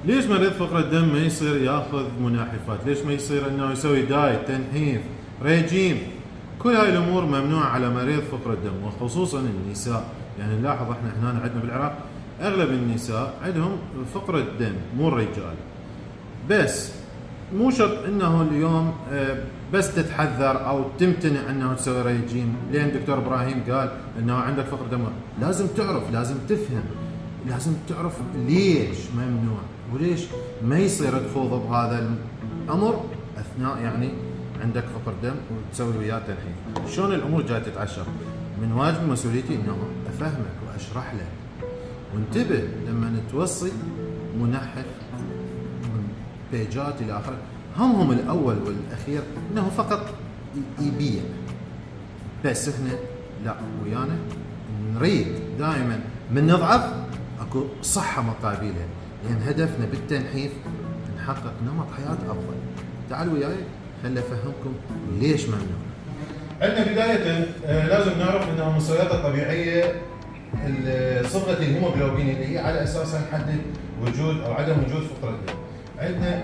ليش مريض فقر الدم ما يصير ياخذ مناحفات؟ ليش ما يصير انه يسوي دايت، تنحيف، ريجيم؟ كل هاي الامور ممنوعه على مريض فقر الدم، وخصوصا النساء. يعني نلاحظ احنا هنا عندنا بالعراق اغلب النساء عندهم فقر الدم مو الرجال. بس مو شرط انه اليوم بس تتحذر او تمتنع انه تسوي ريجيم. لان دكتور ابراهيم قال انه عندك فقر دم، لازم تعرف، لازم تفهم، لازم تعرف ليش ممنوع وليش ما يصير تخوض بهذا الامر اثناء يعني عندك فقر دم وتسوي وياه تنحيف. شلون الامور جايه تتعشر؟ من واجب مسؤوليتي انه افهمك واشرح لك. وانتبه لما توصي منحف من بيجات الى اخره، همهم الاول والاخير انه فقط يبيع. بس احنا لا، ويانا نريد دائما من نضعف اكو صحه مقابلها، لان هدفنا بالتنحيف نحقق نمط حياه افضل. تعالوا وياي خلي افهمكم ليش ممنوع. عندنا بدايه لازم نعرف ان المستويات الطبيعيه صبغه الهيموغلوبين اللي هي على اساسها نحدد وجود او عدم وجود فقر الدم. عندنا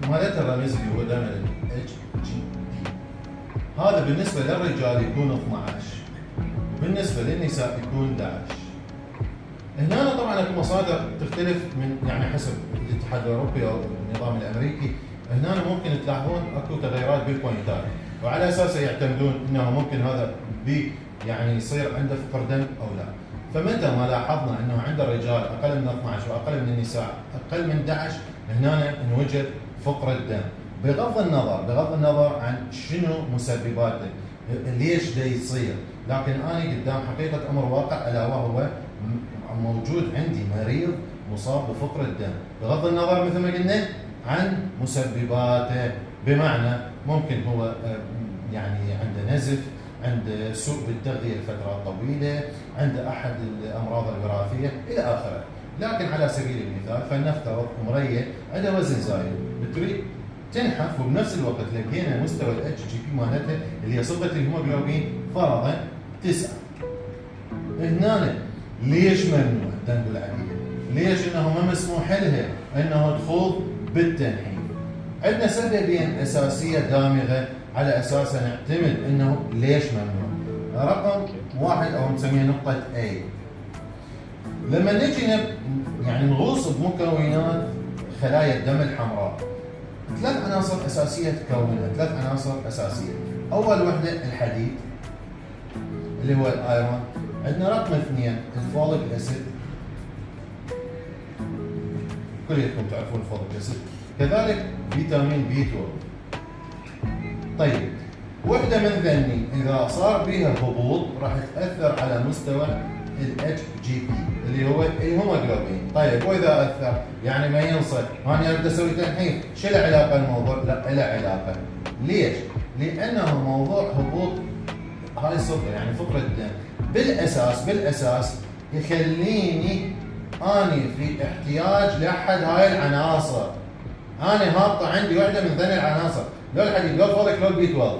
مالتها الرمز اللي هو دائما HGP. هذا بالنسبه للرجال يكون 12، بالنسبه للنساء يكون 11. هنا طبعا اكو مصادر تختلف من يعني حسب الاتحاد الاوروبي او النظام الامريكي. هنا ممكن تلاحظون اكو تغيرات بالبوينتات، وعلى اساسه يعتمدون انه ممكن هذا يعني يصير عنده فقر دم او لا. فمتى ما لاحظنا انه عند الرجال اقل من 12 واقل من النساء اقل من 11، هنا نوجد فقر الدم، بغض النظر عن شنو مسبباته، ليش ده يصير. لكن انا قدام حقيقه امر واقع، الا وهو موجود عندي مريض مصاب بفقر الدم، بغض النظر مثل ما قلنا عن مسبباته. بمعنى ممكن هو يعني عنده نزف، عنده سوء بالتغذيه لفترات طويله، عنده احد الامراض الوراثيه الى اخره. لكن على سبيل المثال فلنفترض امريه عندها وزن زايد بتريد تنحف، وبنفس الوقت لقينا مستوى الاتش جي بي مالتها اللي هي صبغه الهيموغلوبين فرضا 9. هنا ليش ممنوع الدم العاديه؟ ليش انه ما مسموح لها انه تخوض بالتنحيف؟ عندنا سببين اساسيه دامغه على اساسها نعتمد انه ليش ممنوع. رقم واحد او نسميها نقطه A. لما نجي يعني نغوص بمكونات خلايا الدم الحمراء، 3 عناصر اساسيه تكونها، 3 عناصر اساسيه. اول وحده الحديد اللي هو الايرون. عندنا رقم 2 الفوليك اسيد، كلكم تعرفون الفوليك اسيد. كذلك فيتامين بي 12. طيب وحده من ذني اذا صار بها هبوط راح تاثر على مستوى الاتش جي بي اللي هو الهيموغلوبين. طيب واذا اثر يعني ما ينصت، انا اريد اسوي تنحيف، شو له علاقه الموضوع؟ لا له علاقه. ليش؟ لانه موضوع هبوط هاي الصبغه يعني فقر الدم بالاساس يخليني اني في احتياج لاحد هاي العناصر. انا هابطه عندي واحده من ذني العناصر، لو الحديد لو الفوليك لو البي 12.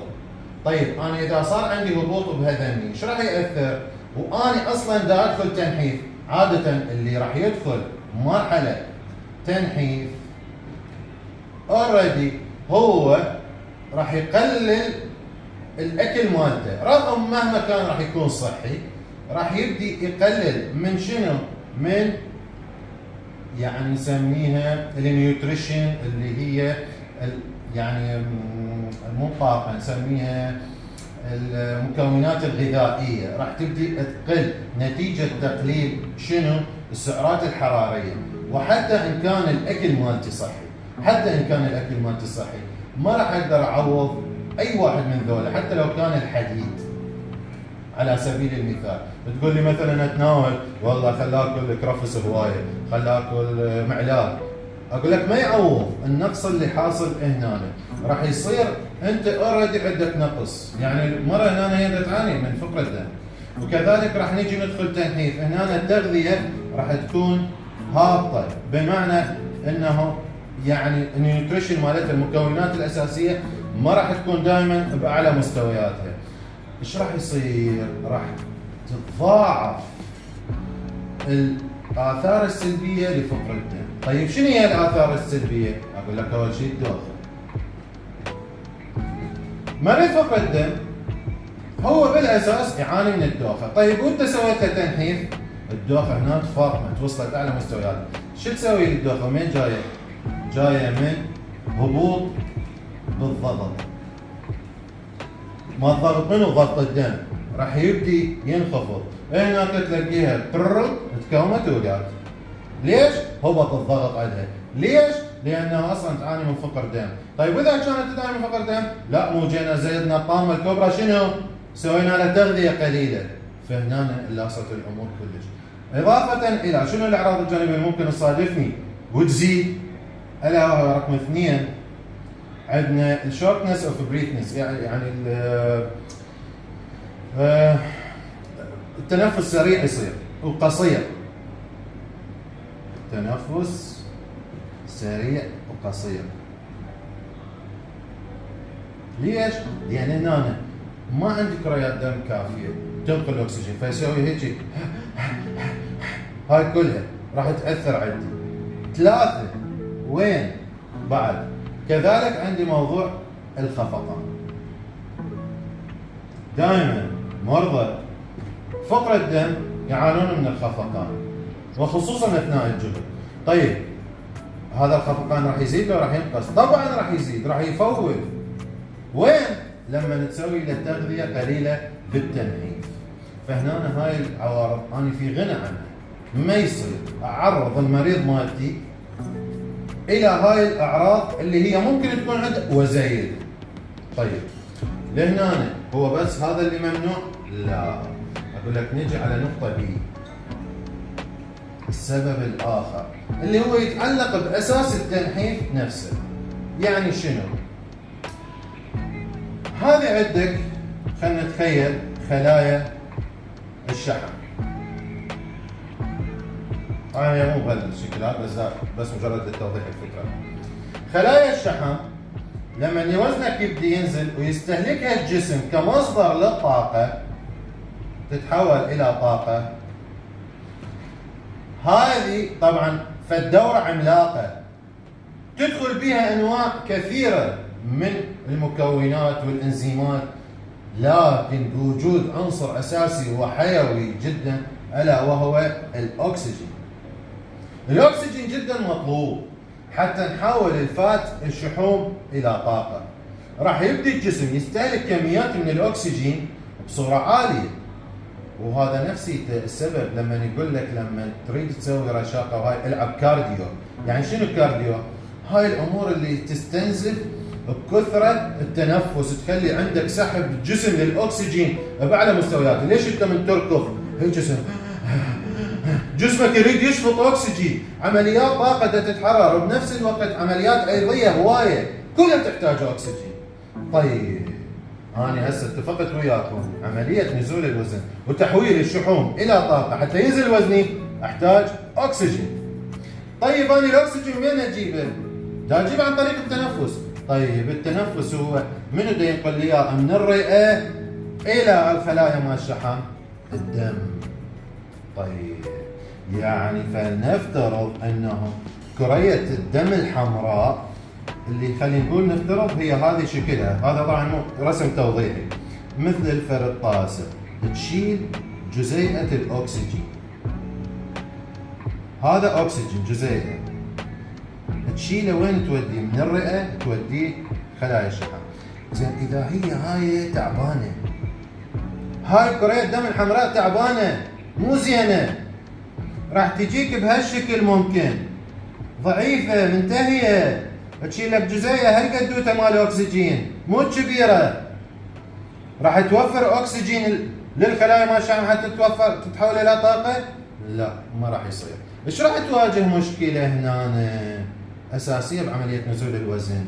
طيب انا اذا صار عندي هبوط بهذني شو راح ياثر؟ واني اصلا دا ادخل تنحيف. عاده اللي راح يدخل مرحله تنحيف اوريدي هو راح يقلل الاكل مالته، رغم مهما كان راح يكون صحي، راح يبدي يقلل من شنو؟ من يعني نسميها النيوتريشن اللي هي يعني مو طاقه، نسميها المكونات الغذائيه، راح تبدي تقل نتيجه تقليل شنو؟ السعرات الحراريه. وحتى ان كان الاكل مالتي صحي، ما راح اقدر اعوض اي واحد من ذولا، حتى لو كان الحديد. على سبيل المثال بتقول لي مثلا اتناول والله خلاه اكل كرفس هوايه، خلاه اكل معلاب، اقول لك ما يعوض النقص اللي حاصل هنا. راح يصير انت اوريدي عندك نقص، يعني المراه هنا هي تعاني من فقر الدم. وكذلك راح نيجي ندخل تنحيف، هنا التغذيه راح تكون هابطه، بمعنى انه يعني النيوتريشن مالتها المكونات الاساسيه ما راح تكون دائما باعلى مستوياتها. ايش راح يصير؟ راح تتضاعف الاثار السلبيه لفقر الدم. طيب شنو هي الاثار السلبيه؟ اقول لك اول شيء الدوخه. مريض فقر الدم هو بالاساس يعاني من الدوخه، طيب وانت سويت له تنحيف، الدوخه هنا تفاقمت وصلت اعلى مستويات، شو تسوي للدوخه؟ من جايه؟ جايه من هبوط بالضغط. ما الضغط منو؟ ضغط الدم راح يبدي ينخفض، هناك تلاقيها تكومت وجات. ليش؟ هبط الضغط عندها، ليش؟ لانها اصلا تعاني من فقر دم. طيب واذا كانت تعاني من فقر دم، لا مو جينا زيدنا الطامه الكبرى شنو؟ سوينا لها تغذيه قليله، فهنا لاصت الامور كلش. اضافه الى شنو الاعراض الجانبيه اللي ممكن تصادفني وتزيد؟ الا وهو رقم 2 عندنا الشورتنس اوف بريثنس، يعني التنفس سريع يصير وقصير. تنفس سريع وقصير. ليش؟ لان هنا ما عندي كريات دم كافيه تنقل الاكسجين، فيسوي هيك هاي كلها راح تاثر عندي. 3 وين بعد؟ كذلك عندي موضوع الخفقان. دائما مرضى فقر الدم يعانون من الخفقان وخصوصا اثناء الجهد. طيب هذا الخفقان راح يزيد لو راح ينقص؟ طبعا راح يزيد، راح يفول. وين؟ لما تسوي له تغذيه قليله بالتنحيف. فهنا هاي العوارض انا في غنى عنها، ما يصير اعرض المريض مالتي الى هاي الاعراض اللي هي ممكن تكون عنده وزايد. طيب لهنا هو بس هذا اللي ممنوع؟ لا، اقول لك نجي على نقطه بي. السبب الاخر اللي هو يتعلق باساس التنحيف نفسه. يعني شنو؟ هذه عندك، خلينا نتخيل خلايا الشحم. هي مو بهالشكل بس مجرد لتوضيح الفكره. خلايا الشحم لما وزنك يبدي ينزل ويستهلكها الجسم كمصدر للطاقه تتحول الى طاقه. هذه طبعا فالدوره عملاقه تدخل بها انواع كثيره من المكونات والانزيمات، لكن بوجود عنصر اساسي وحيوي جدا الا وهو الاكسجين. الاكسجين جدا مطلوب حتى نحول الفات الشحوم الى طاقه. راح يبدي الجسم يستهلك كميات من الاكسجين بصوره عاليه، وهذا نفسي السبب لما يقول لك لما تريد تسوي رشاقه وهاي العب كارديو. يعني شنو كارديو؟ هاي الامور اللي تستنزف بكثره التنفس تخلي عندك سحب الجسم للاكسجين باعلى مستوياته. ليش انت من تركض هيك جسمك يريد يشفط اكسجين، عمليات طاقه تتحرر وبنفس الوقت عمليات ايضيه هوايه كلها تحتاج اكسجين. طيب انا هسه اتفقت وياكم عمليه نزول الوزن وتحويل الشحوم الى طاقه حتى ينزل وزني احتاج اكسجين. طيب انا الاكسجين وين اجيبه؟ دا اجيبه عن طريق التنفس. طيب التنفس هو منو دا ينقل لي اياه؟ من الرئه الى الخلايا مال الشحم؟ الدم. طيب يعني فلنفترض انه كرية الدم الحمراء اللي خلينا نقول نفترض هي هذه شكلها، هذا طبعا رسم توضيحي، مثل الفرطاسة تشيل جزيئة الاكسجين. هذا اكسجين جزيئة تشيله وين توديه؟ من الرئة توديه خلايا الشحم. زين اذا هي هاي تعبانة، هاي كرية الدم الحمراء تعبانة مو زينة، راح تجيك بهالشكل ممكن ضعيفة منتهية، تشيل لك جزيئة هالقدوته مال اكسجين مو كبيرة، راح توفر اكسجين للخلايا مال الشحم حتى تتحول الى طاقة؟ لا ما راح يصير. ايش راح تواجه مشكلة هنا اساسية بعملية نزول الوزن؟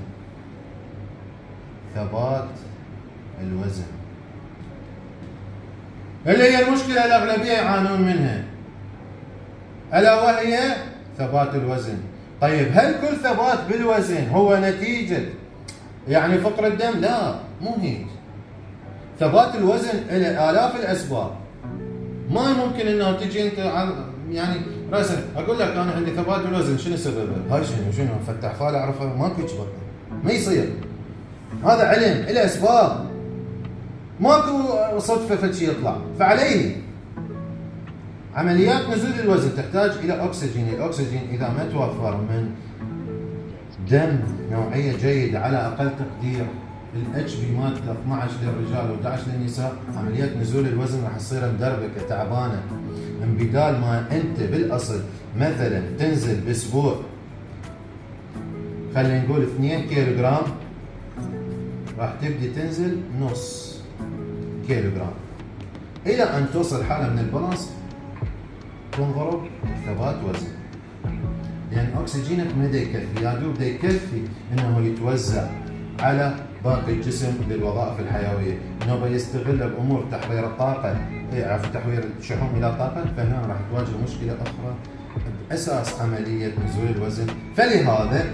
ثبات الوزن، اللي هي المشكلة الأغلبية يعانون منها، ألا وهي ثبات الوزن. طيب هل كل ثبات بالوزن هو نتيجة يعني فقر الدم؟ لا مو هيك. ثبات الوزن له آلاف الأسباب، ما ممكن إنه تجي أنت يعني راسا اقول لك انا عندي ثبات بالوزن، شنو سببه؟ هاي شنو فتح فال اعرفه ماكو بطن، ما يصير. هذا علم له اسباب، ماكو صدفه فشي يطلع. فعليه عمليات نزول الوزن تحتاج الى اكسجين، الاكسجين اذا ما توفر من دم نوعيه جيده على اقل تقدير الاتش بي مالته 12 للرجال و11 للنساء، عمليات نزول الوزن راح تصير مدربكه تعبانه. من بدال ما انت بالاصل مثلا تنزل باسبوع خلينا نقول 2 كيلو جرام، راح تبدي تنزل نص كيلو جرام الى ان توصل حاله من البالانس تنضرب ثبات وزن. لان اكسجينك ما دا يكفي، يا دوب دا يكفي انه يتوزع على باقي الجسم للوظائف الحيويه، انه بيستغل بامور تحوير الطاقه، عفوا تحوير الشحوم الى طاقه، فهنا راح تواجه مشكله اخرى باساس عمليه نزول الوزن. فلهذا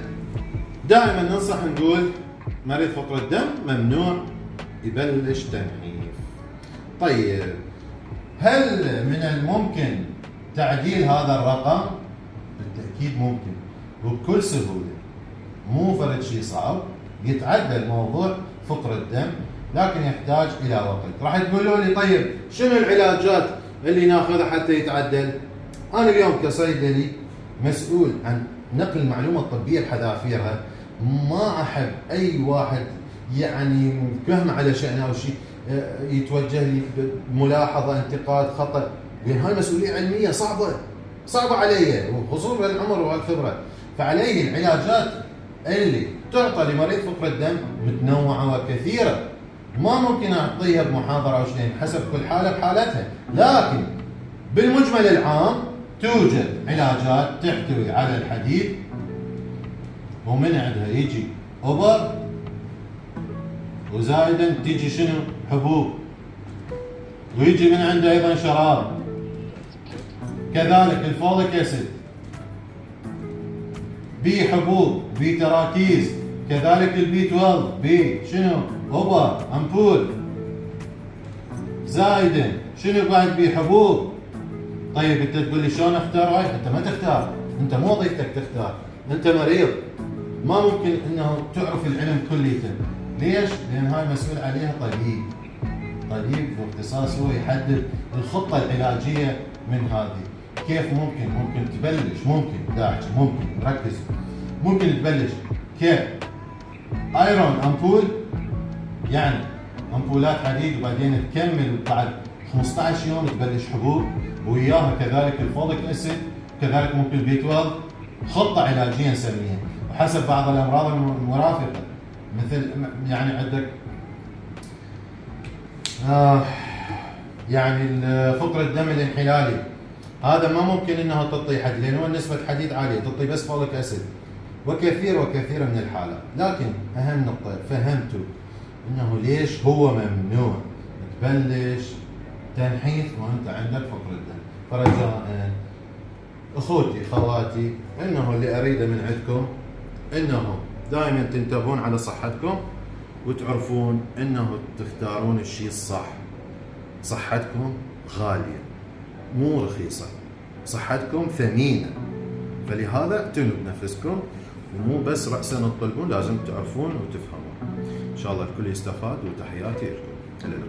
دائما ننصح نقول مريض فقر الدم ممنوع يبلش تنحيف. طيب هل من الممكن تعديل هذا الرقم؟ بالتاكيد ممكن وبكل سهوله، مو فرد شيء صعب يتعدل موضوع فقر الدم، لكن يحتاج الى وقت. راح تقولوا لي طيب شنو العلاجات اللي ناخذها حتى يتعدل؟ انا اليوم كصيدلي مسؤول عن نقل المعلومه الطبيه بحذافيرها، ما احب اي واحد يعني فهم على شأنه او شيء يتوجه لي بملاحظه انتقاد خطا، لان هاي مسؤوليه علميه صعبه علي، وخصوصا بهالعمر وهالخبره. فعليه العلاجات اللي تعطى لمريض فقر الدم متنوعه وكثيره، ما ممكن اعطيها بمحاضره او شيء، حسب كل حاله بحالتها، لكن بالمجمل العام توجد علاجات تحتوي على الحديد، ومن عندها يجي ابر، وزائدا تيجي شنو؟ حبوب، ويجي من عنده ايضا شراب، كذلك الفوليك اسيد، بي حبوب، بي تراكيز، كذلك البي 12 بي شنو؟ ابر، امبول، زائدا شنو بعد؟ بي حبوب. طيب انت تقول لي شلون اختار هاي؟ انت ما تختار، انت مو وظيفتك تختار، انت مريض، ما ممكن انه تعرف العلم كليته. ليش؟ لان هاي مسؤول عليها طبيب باختصاص هو يحدد الخطه العلاجيه من هذه. كيف ممكن تبلش، ممكن ركز، ممكن تبلش ايرون امبول، يعني امبولات حديد، وبعدين تكمل بعد 15 يوم تبلش حبوب، وياها كذلك الفوليك اسيد، كذلك ممكن بي 12. خطه علاجيه نسميها، وحسب بعض الامراض المرافقه مثل يعني عندك يعني فقر الدم الانحلالي، هذا ما ممكن انه تعطي حديد لان هو نسبه حديد عاليه، تعطي بس فوليك اسيد، وكثير من الحالات. لكن اهم نقطه فهمتوا انه ليش هو ممنوع تبلش تنحيف وانت عندك فقر الدم. فرجاء اخوتي خواتي، انه اللي اريده من عندكم انه دائما تنتبهون على صحتكم، وتعرفون انه تختارون الشيء الصح. صحتكم غاليه مو رخيصه، صحتكم ثمينه، فلهذا اعتنوا بنفسكم، ومو بس راسا تطلبون، لازم تعرفون وتفهمون. ان شاء الله الكل يستفاد، وتحياتي لكم.